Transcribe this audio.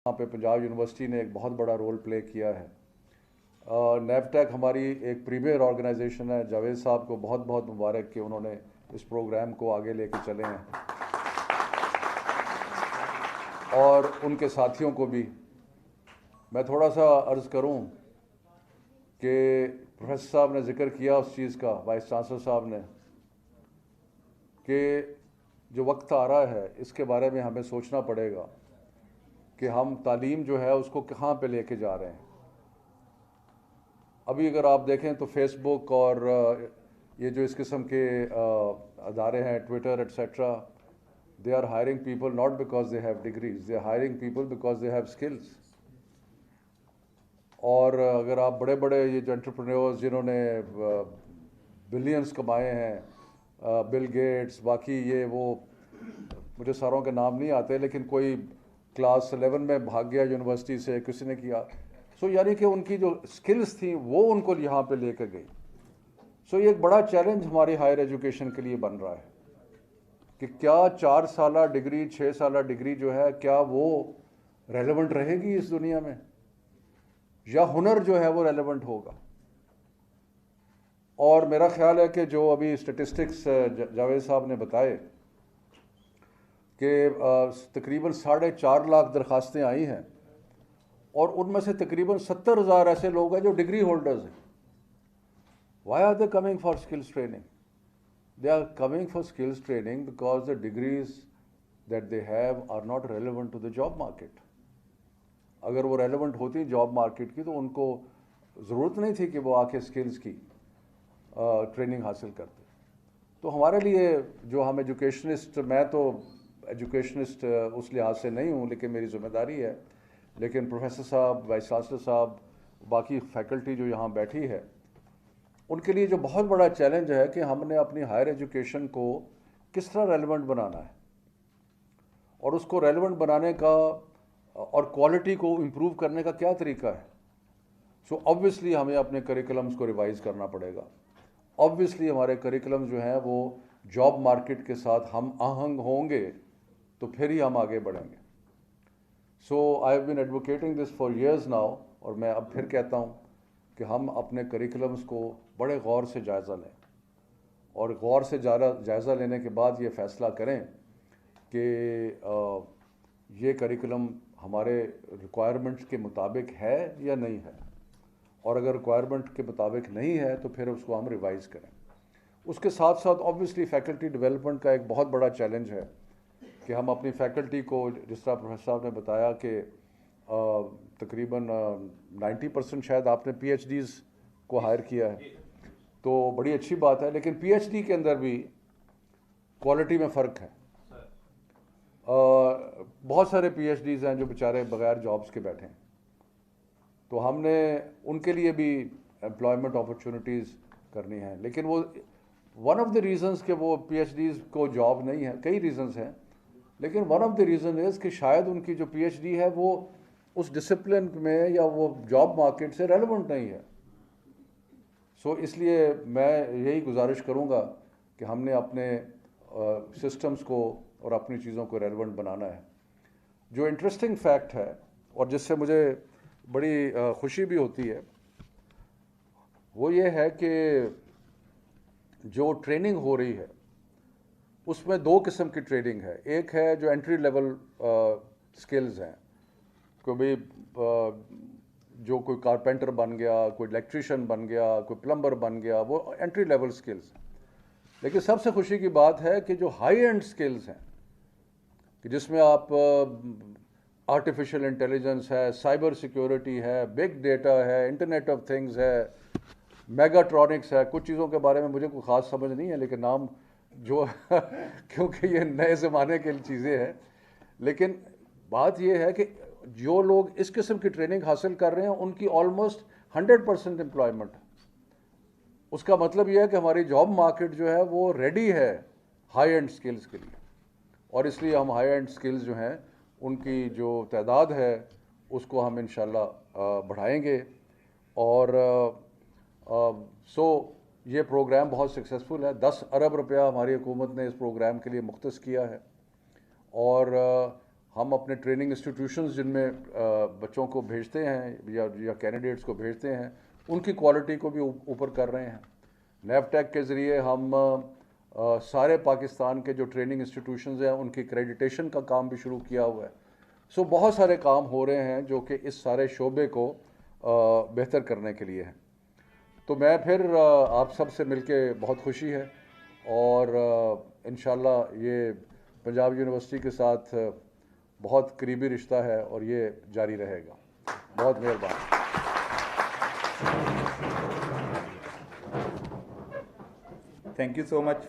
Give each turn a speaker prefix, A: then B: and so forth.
A: यहाँ पे पंजाब यूनिवर्सिटी ने एक बहुत बड़ा रोल प्ले किया है। नेवटेक हमारी एक प्रीमियर ऑर्गेनाइजेशन है। जावेद साहब को बहुत बहुत मुबारक कि उन्होंने इस प्रोग्राम को आगे लेके चले हैं, और उनके साथियों को भी मैं थोड़ा सा अर्ज़ करूं कि प्रोफेसर साहब ने जिक्र किया उस चीज़ का, वाइस चांसलर साहब ने, कि जो वक्त आ रहा है इसके बारे में हमें सोचना पड़ेगा कि हम तालीम जो है उसको कहाँ पे लेके जा रहे हैं। अभी अगर आप देखें तो फेसबुक और ये जो इस किस्म के अदारे हैं, Twitter etcetera, they are hiring people not because they have degrees, they are hiring people because they have skills. और अगर आप बड़े बड़े ये जो एंटरप्रेन्योर्स जिन्होंने बिलियंस कमाए हैं, बिल गेट्स, बाकी ये वो, मुझे सारों के नाम नहीं आते, लेकिन कोई क्लास 11 में भाग गया यूनिवर्सिटी से, किसी ने किया, सो यानी कि उनकी जो स्किल्स थी वो उनको यहाँ पे लेकर गई। सो ये एक बड़ा चैलेंज हमारी हायर एजुकेशन के लिए बन रहा है कि क्या 4 साल डिग्री, 6 साल डिग्री जो है, क्या वो रेलेवेंट रहेगी इस दुनिया में, या हुनर जो है वो रेलेवेंट होगा। और मेरा ख्याल है कि जो अभी स्टेटिस्टिक्स जावेद साहब ने बताए कि तकरीबन 4.5 लाख दरखास्तें आई हैं, और उनमें से तकरीबन 70,000 ऐसे लोग हैं जो डिग्री होल्डर्स हैं। Why are they coming for skills training? They are coming for skills training because the degrees that they have are not relevant to the job market. अगर वो रेलेवेंट होती जॉब मार्केट की तो उनको ज़रूरत नहीं थी कि वो आके स्किल्स की ट्रेनिंग हासिल करते। तो हमारे लिए जो हम एजुकेशनिस्ट, मैं तो एजुकेशनिस्ट उस लिहाज से नहीं हूँ, लेकिन मेरी ज़िम्मेदारी है, लेकिन प्रोफेसर साहब, वाइस चांसलर साहब, बाकी फैकल्टी जो यहाँ बैठी है, उनके लिए जो बहुत बड़ा चैलेंज है कि हमने अपनी हायर एजुकेशन को किस तरह रेलेवेंट बनाना है, और उसको रेलेवेंट बनाने का और क्वालिटी को इम्प्रूव करने का क्या तरीका है। सो ऑब्वियसली हमें अपने करिकुलम्स को रिवाइज करना पड़ेगा। ऑब्वियसली हमारे करिकुलम्स जो हैं वो जॉब मार्केट के साथ हम आहंग होंगे तो फिर ही हम आगे बढ़ेंगे। So I have been advocating this for years now, और मैं अब फिर कहता हूँ कि हम अपने करिकुलम्स को बड़े गौर से जायज़ा लें, और गौर से जायज़ा लेने के बाद ये फ़ैसला करें कि ये करिकुलम हमारे रिक्वायरमेंट्स के मुताबिक है या नहीं है, और अगर रिक्वायरमेंट के मुताबिक नहीं है तो फिर उसको हम रिवाइज़ करें। उसके साथ साथ ऑब्वियसली फैकल्टी डेवलपमेंट का एक बहुत बड़ा चैलेंज है कि हम अपनी फैकल्टी को, जिस तरह प्रोफेसर साहब ने बताया कि तकरीबन 90% शायद आपने PhDs को हायर किया है, तो बड़ी अच्छी बात है, लेकिन PhD के अंदर भी क्वालिटी में फ़र्क है। बहुत सारे PhDs हैं जो बेचारे बगैर जॉब्स के बैठे हैं, तो हमने उनके लिए भी एम्प्लॉयमेंट अपॉर्चुनिटीज़ करनी है। लेकिन वो वन ऑफ द रीज़न्स कि वो PhDs को जॉब नहीं है, कई रीज़न्स हैं, लेकिन one of the reason is कि शायद उनकी जो PhD है वो उस डिसिप्लिन में या वो जॉब मार्केट से रेलेवेंट नहीं है। सो इसलिए मैं यही गुजारिश करूँगा कि हमने अपने सिस्टम्स को और अपनी चीज़ों को रेलेवेंट बनाना है। जो इंटरेस्टिंग फैक्ट है और जिससे मुझे बड़ी खुशी भी होती है, वो ये है कि जो ट्रेनिंग हो रही है उसमें 2 किस्म की ट्रेनिंग है। एक है जो एंट्री लेवल स्किल्स हैं, कोई जो कोई कारपेंटर बन गया, कोई इलेक्ट्रीशियन बन गया, कोई प्लम्बर बन गया, वो एंट्री लेवल स्किल्स। लेकिन सबसे खुशी की बात है कि जो हाई एंड स्किल्स हैं, कि जिसमें आप आर्टिफिशियल इंटेलिजेंस है, साइबर सिक्योरिटी है, बिग डेटा है, इंटरनेट ऑफ थिंग्स है, मेगाट्रॉनिक्स है, कुछ चीज़ों के बारे में मुझे कोई ख़ास समझ नहीं है, लेकिन नाम जो क्योंकि ये नए ज़माने की चीज़ें हैं। लेकिन बात ये है कि जो लोग इस किस्म की ट्रेनिंग हासिल कर रहे हैं उनकी ऑलमोस्ट 100% एम्प्लॉयमेंट है। उसका मतलब यह है कि हमारी जॉब मार्केट जो है वो रेडी है हाई एंड स्किल्स के लिए, और इसलिए हम हाई एंड स्किल्स जो हैं उनकी जो तादाद है उसको हम इंशाल्लाह बढ़ाएंगे। और सो ये प्रोग्राम बहुत सक्सेसफुल है। 10 अरब रुपया हमारी हुकूमत ने इस प्रोग्राम के लिए मुख्तस किया है, और हम अपने ट्रेनिंग इंस्टीट्यूशंस जिनमें बच्चों को भेजते हैं या कैंडिडेट्स को भेजते हैं, उनकी क्वालिटी को भी ऊपर कर रहे हैं। नैफटेक के ज़रिए हम सारे पाकिस्तान के जो ट्रेनिंग इंस्टीट्यूशंस हैं उनकी क्रेडिटेशन का काम भी शुरू किया हुआ है। सो बहुत सारे काम हो रहे हैं जो कि इस सारे शोबे को बेहतर करने के लिए हैं। तो मैं फिर आप सब से मिलके बहुत खुशी है और इंशाल्लाह ये पंजाब यूनिवर्सिटी के साथ बहुत करीबी रिश्ता है और ये जारी रहेगा। बहुत मेहरबान।
B: Thank you so much.